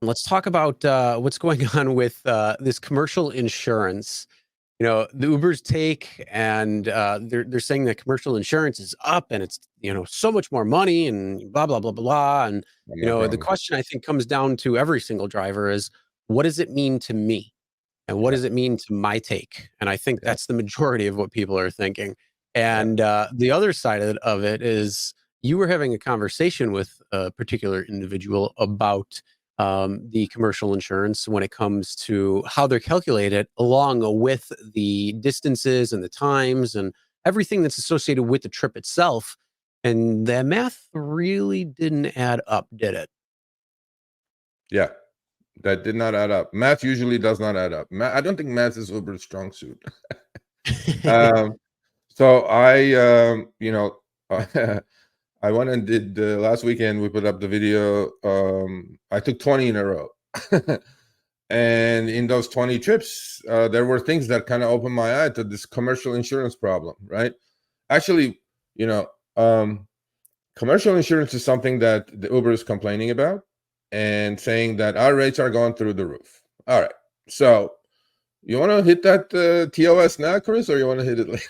Let's talk about what's going on with this commercial insurance. The Uber's take, and they're saying that commercial insurance is up, and it's so much more money, and blah blah blah blah. And No the problem. question I think comes down to every single driver is, what does it mean to me, and what does it mean to my take? And I think that's the majority of what people are thinking. And the other side of it is, you were having a conversation with a particular individual about the commercial insurance when it comes to how they're calculated, along with the distances and the times and everything that's associated with the trip itself. And the math really didn't add up, did it? Yeah, that did not add up. Math usually does not add up. I don't think math is Uber's strong suit. So I went and did last weekend. We put up the video. I took 20 in a row. And in those 20 trips, there were things that kind of opened my eye to this commercial insurance problem, right? Actually, commercial insurance is something that the Uber is complaining about and saying that our rates are going through the roof. All right. So you want to hit that TOS now, Chris, or you want to hit it later?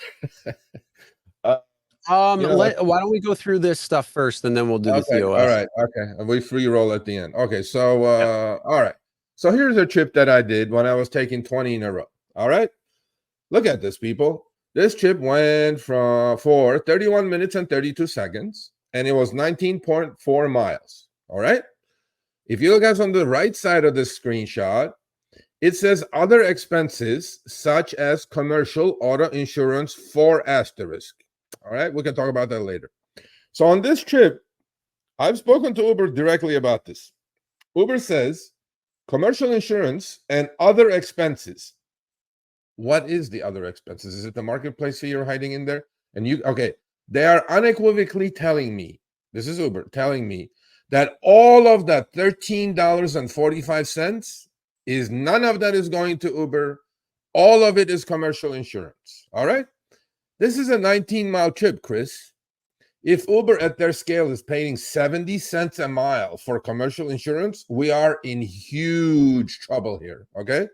Why don't we go through this stuff first, and then we'll do the TOS. All right. Okay. We free roll at the end. Okay. So, all right. So here's a trip that I did when I was taking 20 in a row. All right. Look at this, people. This trip went for 31 minutes and 32 seconds, and it was 19.4 miles. All right. If you look at on the right side of this screenshot, it says other expenses such as commercial auto insurance for asterisk. All right, we can talk about that later. So on this trip, I've spoken to Uber directly about this. Uber says commercial insurance and other expenses. What is the other expenses? Is it the marketplace fee you're hiding in there? And they are unequivocally telling me, this is Uber telling me, that all of that $13.45 is none of that is going to Uber. All of it is commercial insurance. All right. This is a 19-mile trip, Chris. If Uber at their scale is paying 70 cents a mile for commercial insurance, we are in huge trouble here. Okay.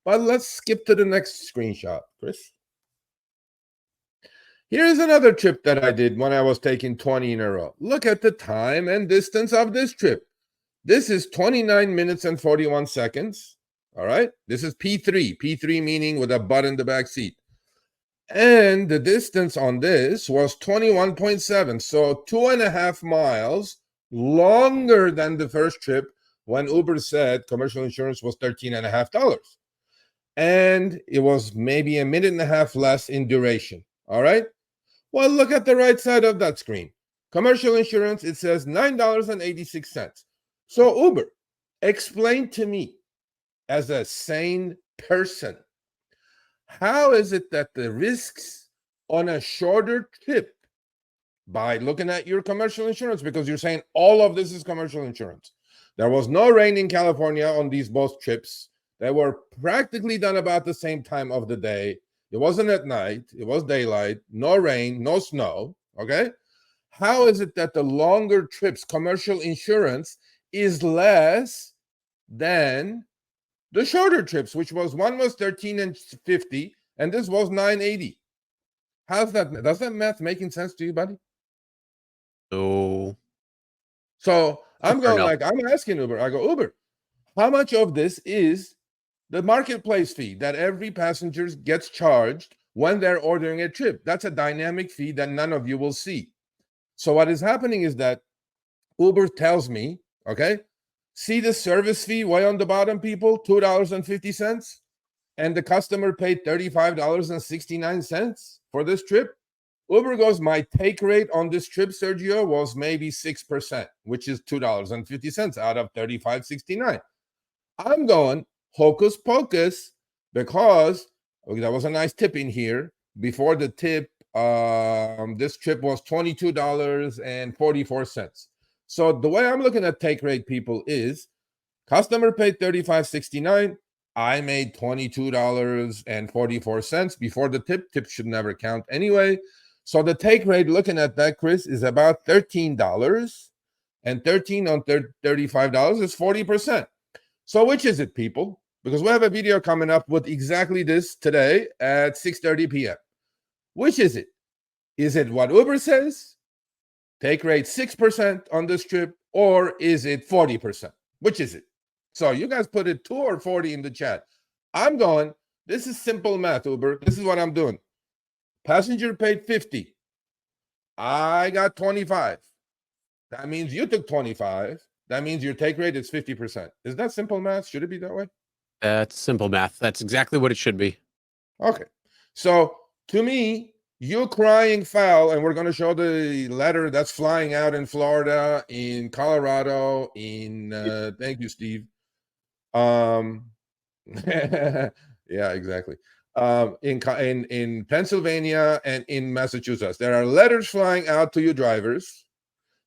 But let's skip to the next screenshot, Chris. Here's another trip that I did when I was taking 20 in a row. Look at the time and distance of this trip. This is 29 minutes and 41 seconds. All right. This is P3. P3 meaning with a butt in the back seat. And the distance on this was 21.7. So 2.5 miles longer than the first trip when Uber said commercial insurance was $13.50. And it was maybe a minute and a half less in duration. All right. Well, look at the right side of that screen. Commercial insurance, it says $9.86. So Uber, explain to me as a sane person, how is it that the risks on a shorter trip, by looking at your commercial insurance, because you're saying all of this is commercial insurance. There was no rain in California on these both trips. They were practically done about the same time of the day. It wasn't at night. It was daylight. No rain, no snow. Okay. How is it that the longer trips, commercial insurance is less than the shorter trips, which was one was $13.50 and this was $9.80? How's that? Does that math making sense to you, buddy? So I'm asking Uber. I go, Uber, how much of this is the marketplace fee that every passenger gets charged when they're ordering a trip? That's a dynamic fee that none of you will see. So what is happening is that Uber tells me, okay, see the service fee way on the bottom, people, $2.50, and the customer paid $35.69 for this trip. Uber goes, my take rate on this trip, Sergio, was maybe 6%, which is $2.50 out of $35.69. I'm going hocus pocus, because that was a nice tip in here. Before the tip, this trip was $22.44. So the way I'm looking at take rate, people, is customer paid $35.69. I made $22.44 before the tip. Tip should never count anyway. So the take rate, looking at that, Chris, is about $13, and 13 on $35 is 40%. So which is it, people? Because we have a video coming up with exactly this today at 6:30 p.m. Which is it? Is it what Uber says? Take rate 6% on this trip, or is it 40%? Which is it? So you guys put it 2 or 40 in the chat. I'm going, this is simple math, Uber. This is what I'm doing. Passenger paid 50. I got 25. That means you took 25. That means your take rate is 50%. Is that simple math? Should it be that way? That's simple math. That's exactly what it should be. Okay. So to me, you crying foul, and we're going to show the letter that's flying out in Florida, in Colorado, in thank you, Steve. Yeah, exactly. In Pennsylvania and in Massachusetts, there are letters flying out to you drivers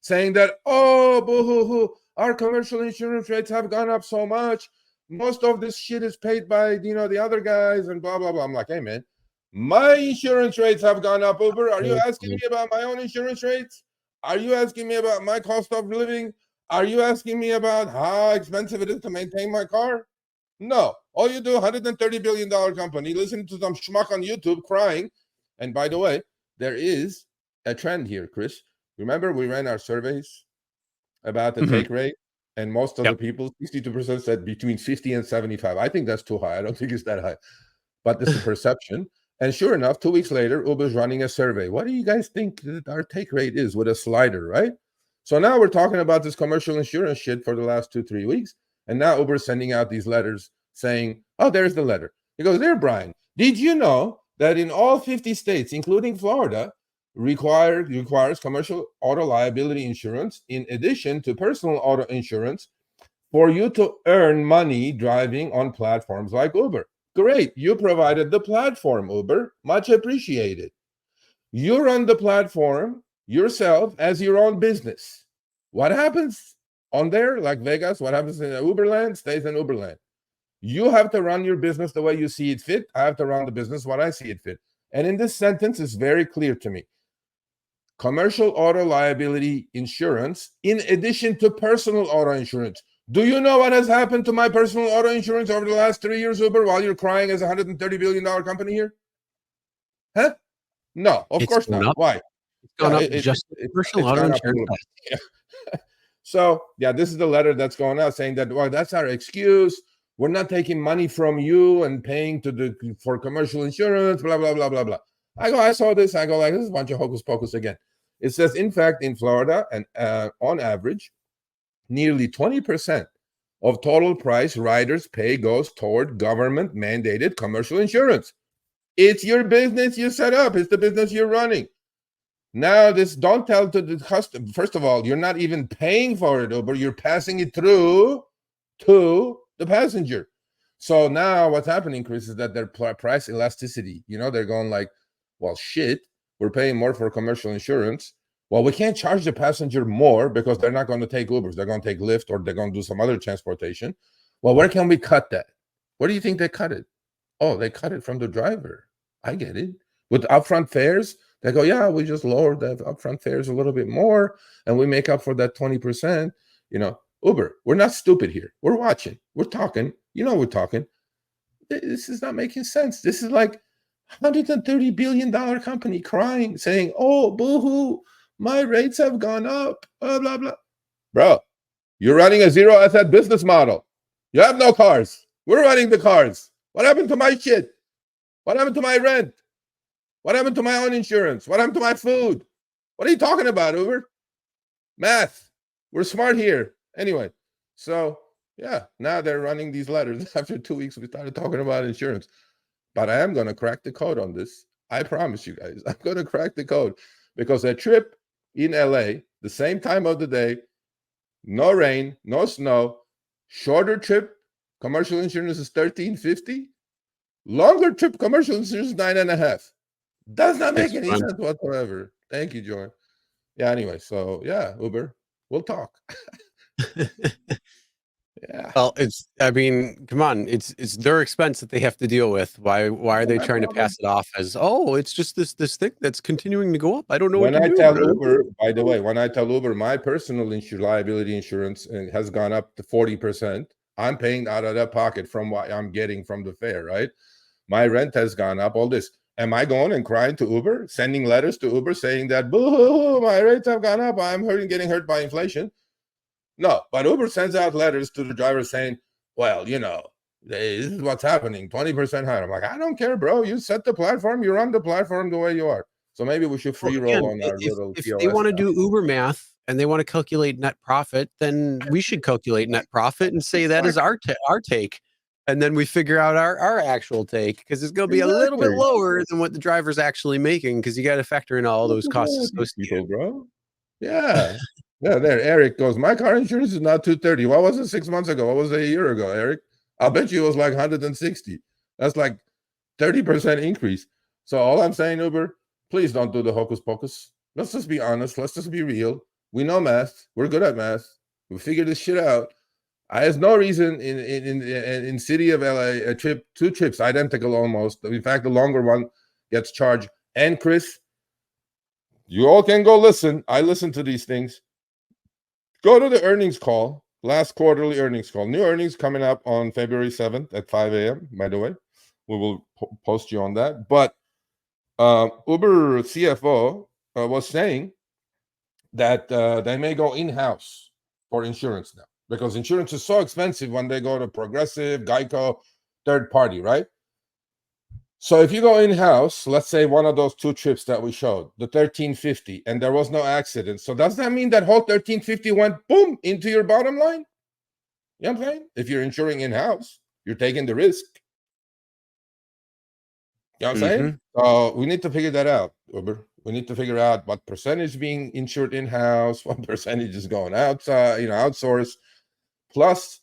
saying that, oh, boo-hoo-hoo, our commercial insurance rates have gone up so much. Most of this shit is paid by, the other guys and blah, blah, blah. I'm like, hey, man, my insurance rates have gone up, Uber. Are you asking me about my own insurance rates? Are you asking me about my cost of living? Are you asking me about how expensive it is to maintain my car? No. All you do, $130 billion company, listening to some schmuck on YouTube crying. And by the way, there is a trend here, Chris. Remember, we ran our surveys about the take rate, and most of the people, 62%, said between 50 and 75. I think that's too high. I don't think it's that high, but this is perception. And sure enough, 2 weeks later, Uber's running a survey. What do you guys think that our take rate is, with a slider, right? So now we're talking about this commercial insurance shit for the last 2-3 weeks. And now Uber's sending out these letters saying, oh, there's the letter. He goes, there, Brian, did you know that in all 50 states, including Florida, requires commercial auto liability insurance in addition to personal auto insurance for you to earn money driving on platforms like Uber? Great. You provided the platform, Uber. Much appreciated. You run the platform yourself as your own business. What happens on there, like Vegas, what happens in Uberland stays in Uberland. You have to run your business the way you see it fit. I have to run the business what I see it fit. And in this sentence, it's very clear to me. Commercial auto liability insurance in addition to personal auto insurance. Do you know what has happened to my personal auto insurance over the last 3 years, Uber, while you're crying as a $130 billion company here? Huh? No, of course not. Why? It's gone up just personal auto insurance. So, yeah, this is the letter that's going out saying that, well, that's our excuse. We're not taking money from you and paying for commercial insurance, blah, blah, blah, blah, blah. I saw this. I go like, this is a bunch of hocus pocus again. It says, in fact, in Florida, and on average, nearly 20% of total price riders pay goes toward government-mandated commercial insurance. It's your business you set up. It's the business you're running. Now, don't tell to the customer. First of all, you're not even paying for it, Uber. You're passing it through to the passenger. So now what's happening, Chris, is that their price elasticity, they're going like, well, shit, we're paying more for commercial insurance. Well, we can't charge the passenger more because they're not going to take Ubers. They're going to take Lyft, or they're going to do some other transportation. Well, where can we cut that? Where do you think they cut it? Oh, they cut it from the driver. I get it. With upfront fares, they go, yeah, we just lowered the upfront fares a little bit more, and we make up for that 20%. Uber, we're not stupid here. We're watching. We're talking. We're talking. This is not making sense. This is like $130 billion company crying, saying, oh, boo-hoo, my rates have gone up, blah, blah, blah. Bro, you're running a zero asset business model. You have no cars. We're running the cars. What happened to my shit? What happened to my rent? What happened to my own insurance? What happened to my food? What are you talking about, Uber? Math. We're smart here. Anyway, so yeah, now they're running these letters. After 2 weeks, we started talking about insurance. But I am going to crack the code on this. I promise you guys. I'm going to crack the code, because a trip in LA, the same time of the day, no rain, no snow, shorter trip, commercial insurance is $13.50. Longer trip, commercial insurance is $9.50. Does not make any sense whatsoever. Thank you, Joy. Yeah, anyway, so yeah, Uber, we'll talk. Yeah. Well, I mean, come on, it's their expense that they have to deal with. Why are they My trying to problem. pass it off as, oh, it's just this thing that's continuing to go up. I don't know what When to I do. tell Uber, by the way, when I tell Uber my personal liability insurance has gone up to 40%, I'm paying out of that pocket from what I'm getting from the fare, right? My rent has gone up, all this. Am I going and crying to Uber, sending letters to Uber saying that, boo, my rates have gone up, I'm getting hurt by inflation? No, but Uber sends out letters to the driver saying, well, you know, this is what's happening, 20% higher. I'm like, I don't care, bro. You set the platform, you run the platform the way you are. So maybe we should Well, free roll again, on our little if they POS want to now. do Uber math and they want to calculate net profit, then we should calculate net profit and say that is Exactly. our take. And then we figure out our actual take, because it's going to be a little bit Exactly. lower than what the driver's actually making, because you got to factor in all What those is wrong costs with these associated. people, bro? Yeah. Yeah, there. Eric goes, my car insurance is not 230. What was it 6 months ago? What was it a year ago, Eric? I'll bet you it was like 160. That's like 30% increase. So all I'm saying, Uber, please don't do the hocus pocus. Let's just be honest. Let's just be real. We know math. We're good at math. We figured this shit out. There's no reason in city of LA, two trips, identical almost. In fact, the longer one gets charged. And Chris, you all can go listen. I listen to these things. Go to the earnings call, last quarterly earnings call. New earnings coming up on February 7th at 5 a.m., by the way. We will post you on that. But Uber CFO was saying that they may go in-house for insurance now, because insurance is so expensive when they go to Progressive, Geico, third party, right? So if you go in-house, let's say one of those two trips that we showed, the 1350, and there was no accident. So does that mean that whole 1350 went boom into your bottom line? You know what I'm saying? If you're insuring in-house, you're taking the risk. You know what I'm saying? So we need to figure that out, Uber. We need to figure out what percentage being insured in-house, what percentage is going outside, outsource. Plus,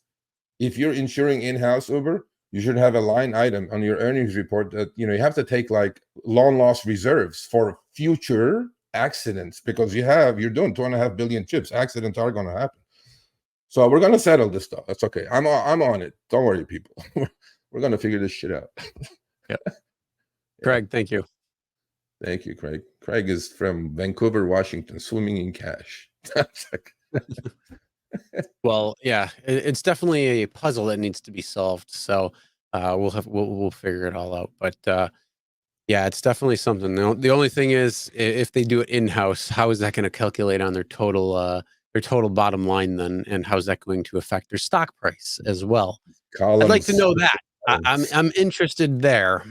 if you're insuring in-house, Uber, you should have a line item on your earnings report that you have to take like loan loss reserves for future accidents, because you're doing 2.5 billion trips. Accidents are going to happen. So we're going to settle this stuff. That's okay. I'm on it. Don't worry, people. We're going to figure this shit out. Yep. Craig, thank you. Thank you, Craig. Craig is from Vancouver, Washington, swimming in cash. Well, yeah, it's definitely a puzzle that needs to be solved. So we'll figure it all out. But yeah, it's definitely something. The only thing is, if they do it in-house, how is that going to calculate on their total bottom line then, and how's that going to affect their stock price as well? I'd like to know that. I'm interested there.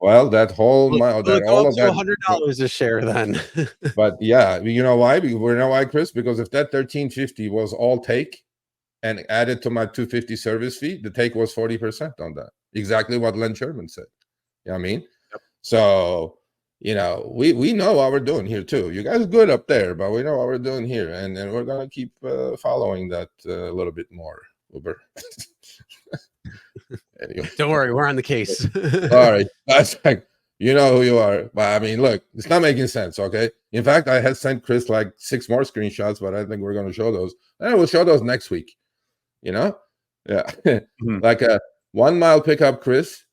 Well, that whole Will it go all up of to that. $100 a share then? But yeah, you know why? You know why, Chris? Because if that 1350 was all take and added to my 250 service fee, the take was 40% on that. Exactly what Len Sherman said. You know what I mean? Yep. So, we know what we're doing here too. You guys are good up there, but we know what we're doing here. And we're going to keep following that a little bit more, Uber. Anyway. Don't worry, we're on the case. All right. That's like, you know who you are. But I mean, look, it's not making sense, okay? In fact, I had sent Chris like 6 more screenshots, but I think we're going to show those. And we'll show those next week. Yeah. Like a 1 mile pickup, Chris,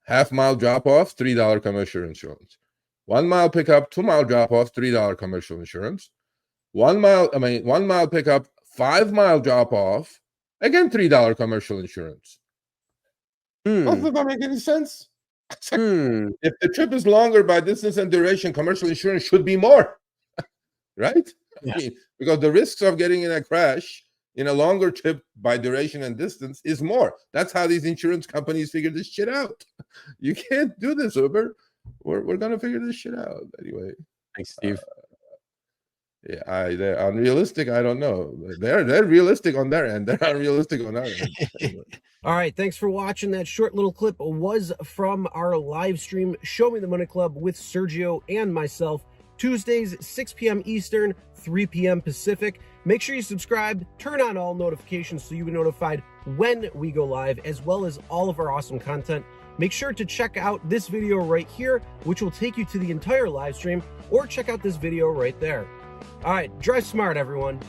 half-mile drop-off, $3 commercial insurance. 1 mile pickup, 2 mile drop-off, $3 commercial insurance. 1 mile pickup, 5 mile drop-off, again, $3 commercial insurance. Doesn't that make any sense? If the trip is longer by distance and duration, commercial insurance should be more, right? Yeah. I mean, because the risks of getting in a crash in a longer trip by duration and distance is more. That's how these insurance companies figure this shit out. You can't do this, Uber. We're gonna figure this shit out anyway. Thanks, Steve. Yeah, they're unrealistic. I don't know. They're realistic on their end. They're unrealistic on our end. Anyway. All right, thanks for watching. That short little clip was from our live stream, Show Me the Money Club with Sergio and myself, Tuesdays, 6 p.m. Eastern, 3 p.m. Pacific. Make sure you subscribe, turn on all notifications so you'll be notified when we go live, as well as all of our awesome content. Make sure to check out this video right here, which will take you to the entire live stream, or check out this video right there. All right, drive smart, everyone.